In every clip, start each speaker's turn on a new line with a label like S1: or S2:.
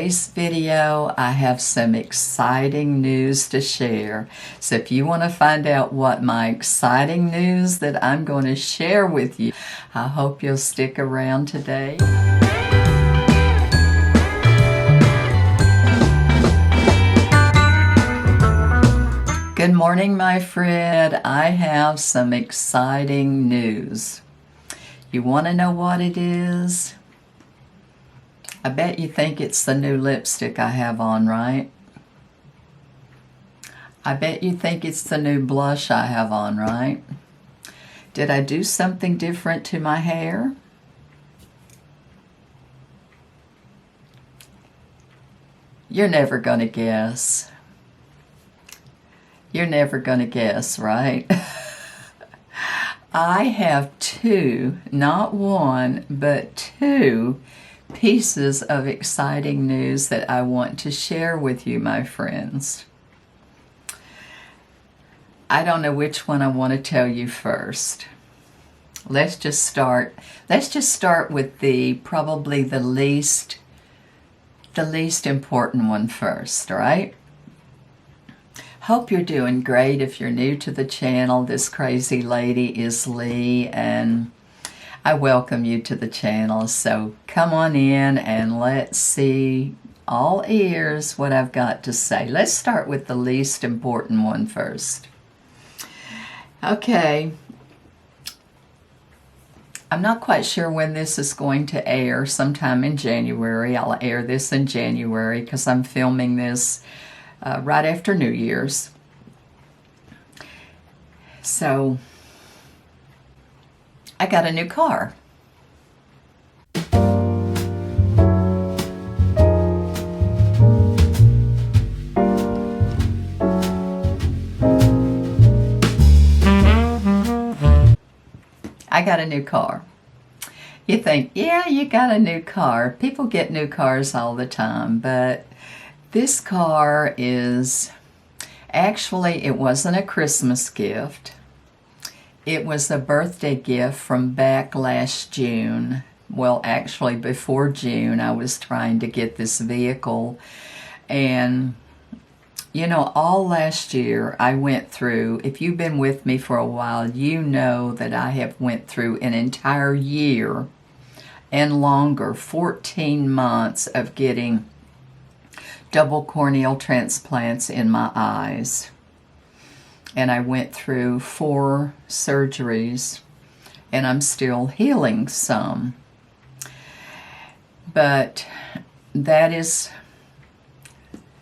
S1: Today's video, I have some exciting news to share. So if you want to find out what my exciting news that I'm going to share with you, I hope you'll stick around today. Good morning, my friend. I have some exciting news. You want to know what it is? I bet you think it's the new lipstick I have on, right? I bet you think it's the new blush I have on, right? Did I do something different to my hair? You're never gonna guess. You're never gonna guess, right? I have two, not one, but two pieces of exciting news that I want to share with you, my friends. I don't know which one I want to tell you first. Let's just start with probably the least important one first, all right? Hope you're doing great. If you're new to the channel, this crazy lady is Lee, and I welcome you to the channel. So come on in and let's see, all ears, what I've got to say. Let's start with the least important one first. Okay. I'm not quite sure when this is going to air. Sometime in January. I'll air this in January because I'm filming this right after New Year's. So I got a new car. I got a new car. You think, yeah, you got a new car. People get new cars all the time, but this car is, actually, it wasn't a Christmas gift. It was a birthday gift from back last June. Well, actually, before June, I was trying to get this vehicle. And, you know, all last year, I went through, if you've been with me for a while, you know that I have went through an entire year and longer, 14 months of getting double corneal transplants in my eyes. And I went through 4 surgeries, and I'm still healing some. But that is,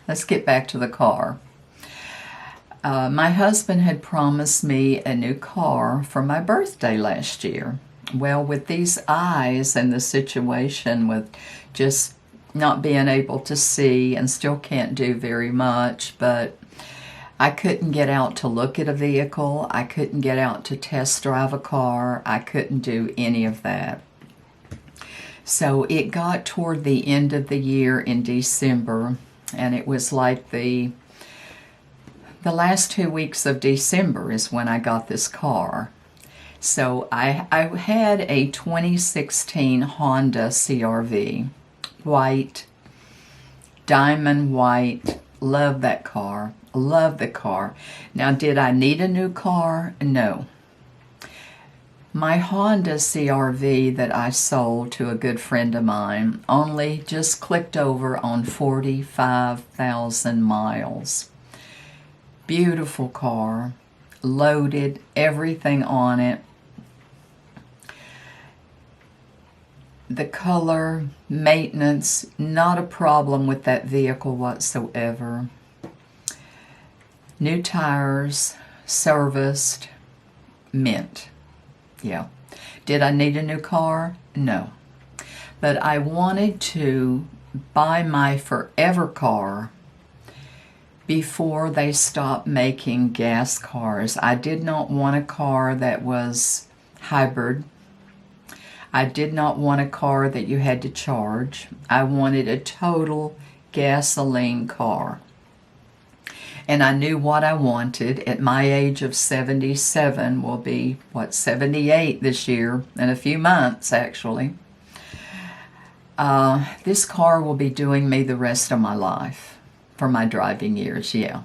S1: let's get back to the car. My husband had promised me a new car for my birthday last year. Well, with these eyes and the situation with just not being able to see and still can't do very much, but I couldn't get out to look at a vehicle. I couldn't get out to test drive a car. I couldn't do any of that. So it got toward the end of the year in December, and it was like the last 2 weeks of December is when I got this car. So I had a 2016 Honda CR-V, white, diamond white. Love that car. Love the car. Now, did I need a new car? No. My Honda CR-V that I sold to a good friend of mine only just clicked over on 45,000 miles. Beautiful car, loaded, everything on it. The color, maintenance, not a problem with that vehicle whatsoever. New tires, serviced, mint. Yeah. Did I need a new car? No. But I wanted to buy my forever car before they stopped making gas cars. I did not want a car that was hybrid. I did not want a car that you had to charge. I wanted a total gasoline car. And I knew what I wanted. At my age of 77, will be, 78 this year, in a few months, actually. This car will be doing me the rest of my life for my driving years, yeah.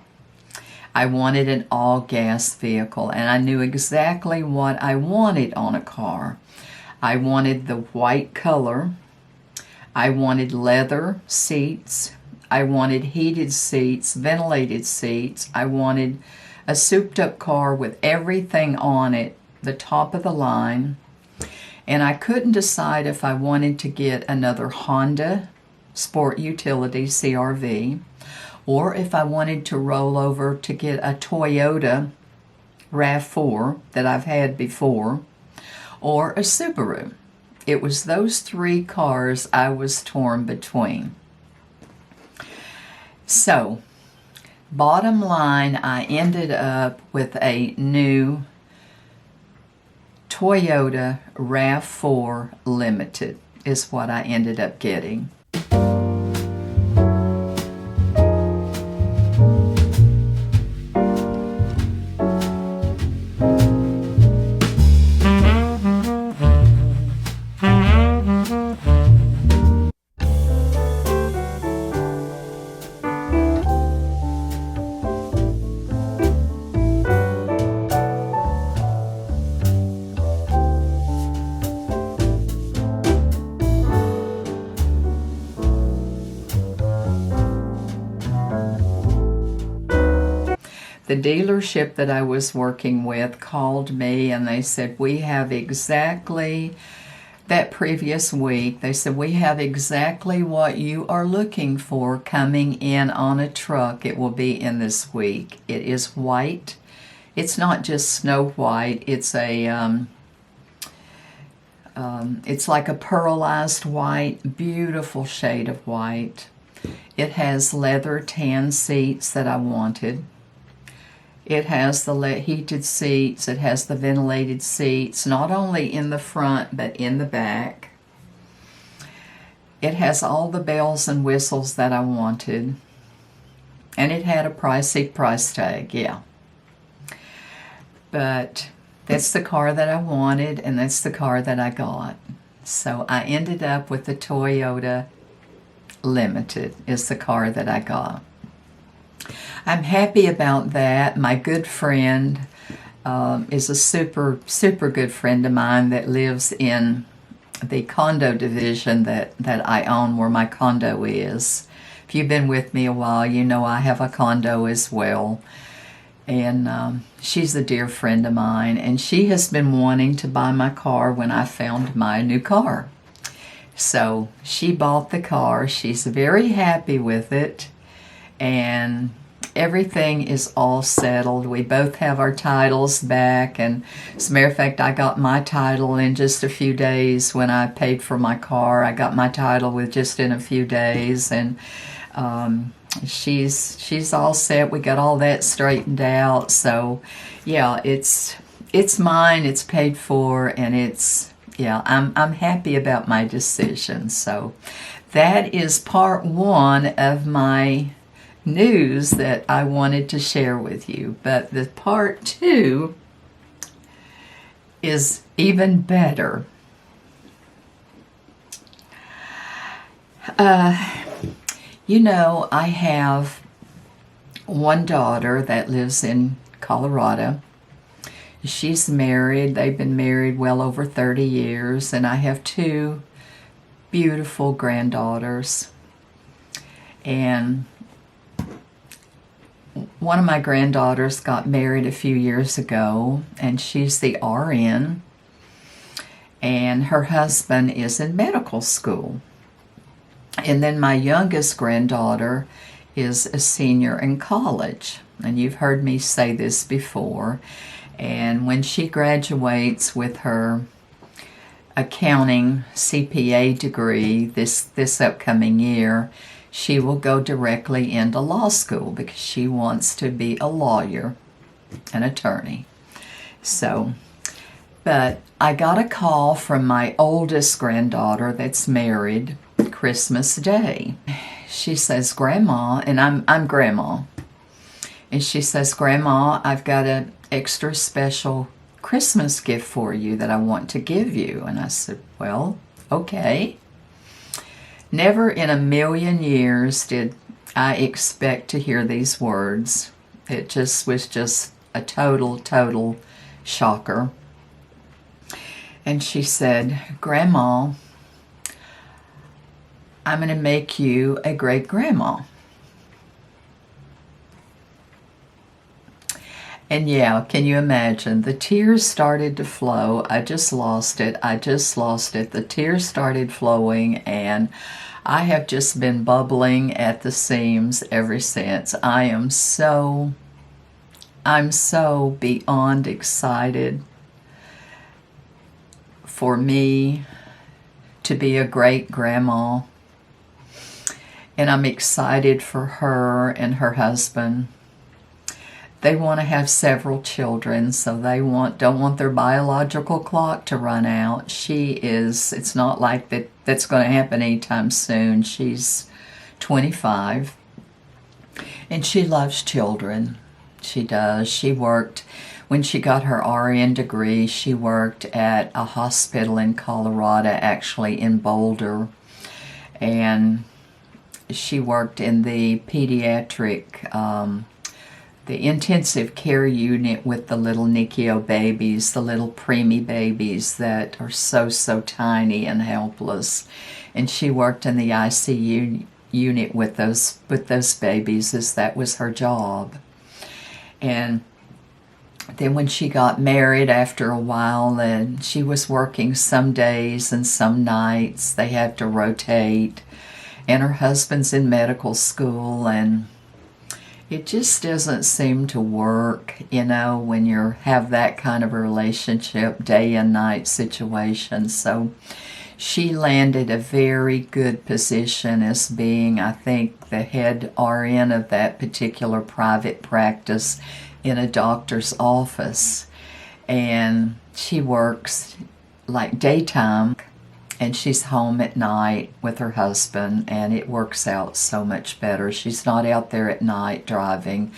S1: I wanted an all-gas vehicle, and I knew exactly what I wanted on a car. I wanted the white color. I wanted leather seats. I wanted heated seats, ventilated seats. I wanted a souped-up car with everything on it, the top of the line. And I couldn't decide if I wanted to get another Honda Sport Utility CR-V, or if I wanted to roll over to get a Toyota RAV4 that I've had before, or a Subaru. It was those three cars I was torn between. So, bottom line, I ended up with a new Toyota RAV4 Limited is what I ended up getting. The dealership that I was working with called me and they said, we have exactly, that previous week, they said, we have exactly what you are looking for coming in on a truck. It will be in this week. It is white. It's not just snow white. It's a, it's like a pearlized white, beautiful shade of white. It has leather tan seats that I wanted. It has the heated seats, it has the ventilated seats, not only in the front, but in the back. It has all the bells and whistles that I wanted. And it had a pricey price tag, yeah. But that's the car that I wanted, and that's the car that I got. So I ended up with the Toyota Limited is the car that I got. I'm happy about that. My good friend is a super good friend of mine that lives in the condo division that I own, where my condo is. If you've been with me a while, you know I have a condo as well. And she's a dear friend of mine, and she has been wanting to buy my car when I found my new car. So she bought the car. She's very happy with it. And everything is all settled. We both have our titles back, and as a matter of fact, I got my title in just a few days. When I paid for my car, I got my title with just in a few days, and she's all set. We got all that straightened out. So yeah, it's mine, it's paid for, and I'm happy about my decision. So that is part one of my news that I wanted to share with you. But the part two is even better. You know, I have one daughter that lives in Colorado. She's married. They've been married well over 30 years, and I have two beautiful granddaughters. And one of my granddaughters got married a few years ago, and she's the RN, and her husband is in medical school. And then my youngest granddaughter is a senior in college, and you've heard me say this before. And when she graduates with her accounting CPA degree this upcoming year, she will go directly into law school because she wants to be a lawyer, an attorney. So, but I got a call from my oldest granddaughter that's married Christmas Day. She says, Grandma, and I'm Grandma, and she says, Grandma, I've got an extra special Christmas gift for you that I want to give you. And I said, well, okay. Never in a million years did I expect to hear these words. It just was just a total shocker. And she said, "Grandma, I'm going to make you a great grandma." And yeah, can you imagine? The tears started to flow. I just lost it. The tears started flowing, and I have just been bubbling at the seams ever since. I'm so beyond excited for me to be a great grandma. And I'm excited for her and her husband. They want to have several children, so they don't want their biological clock to run out. It's not like that's going to happen anytime soon. She's 25, and she loves children. She does. When she got her RN degree, she worked at a hospital in Colorado, actually in Boulder, and she worked in the pediatric the intensive care unit with the little NICU babies, the little preemie babies that are so tiny and helpless. And she worked in the ICU unit with those babies, as that was her job. And then when she got married, after a while, and she was working some days and some nights, they have to rotate. And her husband's in medical school, and it just doesn't seem to work, when you have that kind of a relationship, day and night situation. So she landed a very good position as being, I think, the head RN of that particular private practice in a doctor's office. And she works like daytime, and she's home at night with her husband, and it works out so much better. She's not out there at night driving,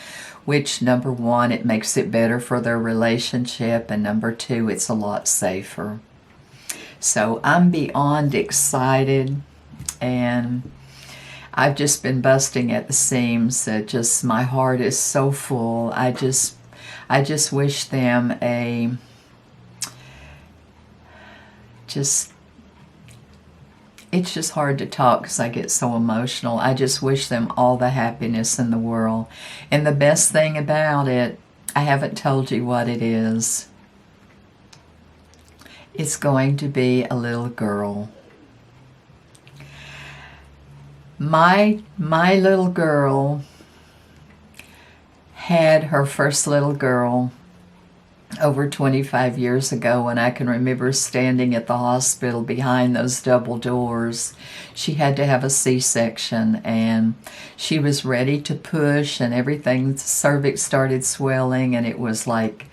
S1: which, number one, it makes it better for their relationship, and number two, it's a lot safer. So I'm beyond excited, and I've just been busting at the seams. My heart is so full. I just wish them it's just hard to talk because I get so emotional. I just wish them all the happiness in the world. And the best thing about it, I haven't told you what it is. It's going to be a little girl. My little girl had her first little girl over 25 years ago, and I can remember standing at the hospital behind those double doors. She had to have a C-section, and she was ready to push, and everything, the cervix started swelling, and it was like,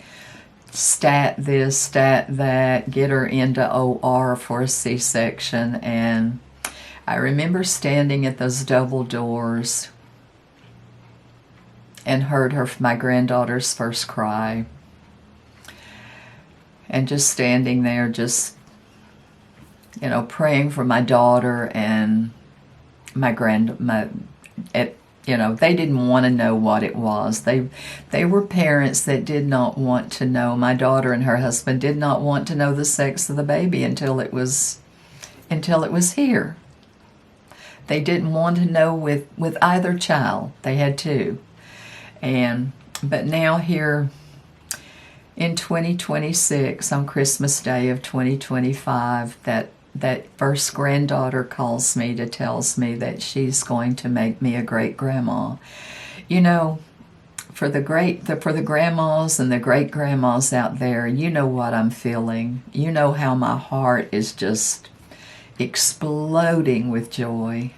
S1: stat this, stat that, get her into OR for a C-section. And I remember standing at those double doors and heard my granddaughter's first cry. And just standing there, just, praying for my daughter and they didn't want to know what it was. They were parents that did not want to know. My daughter and her husband did not want to know the sex of the baby until it was here. They didn't want to know with either child. They had two. But now here, in 2026, on Christmas Day of 2025, that first granddaughter calls me tells me that she's going to make me a great grandma. For the grandmas and the great grandmas out there, you know what I'm feeling. You know how my heart is just exploding with joy.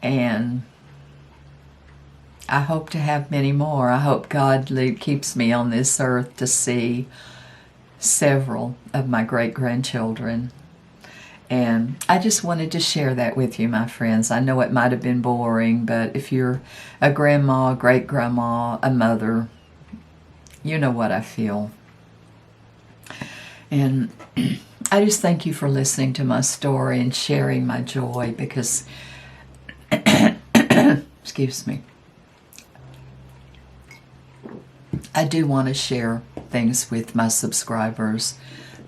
S1: And I hope to have many more. I hope God keeps me on this earth to see several of my great-grandchildren. And I just wanted to share that with you, my friends. I know it might have been boring, but if you're a grandma, a great-grandma, a mother, you know what I feel. And I just thank you for listening to my story and sharing my joy, because, excuse me, I do want to share things with my subscribers,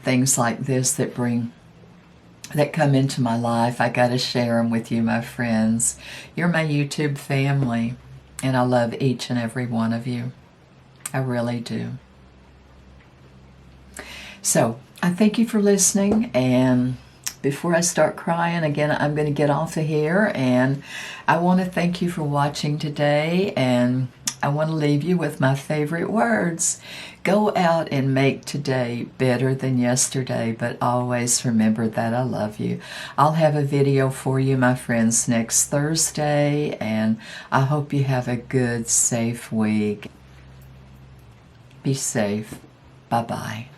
S1: things like this that come into my life. I got to share them with you, my friends. You're my YouTube family, and I love each and every one of you. I really do. So I thank you for listening, and before I start crying again, I'm going to get off of here, and I want to thank you for watching today, and I want to leave you with my favorite words. Go out and make today better than yesterday, but always remember that I love you. I'll have a video for you, my friends, next Thursday, and I hope you have a good, safe week. Be safe. Bye-bye.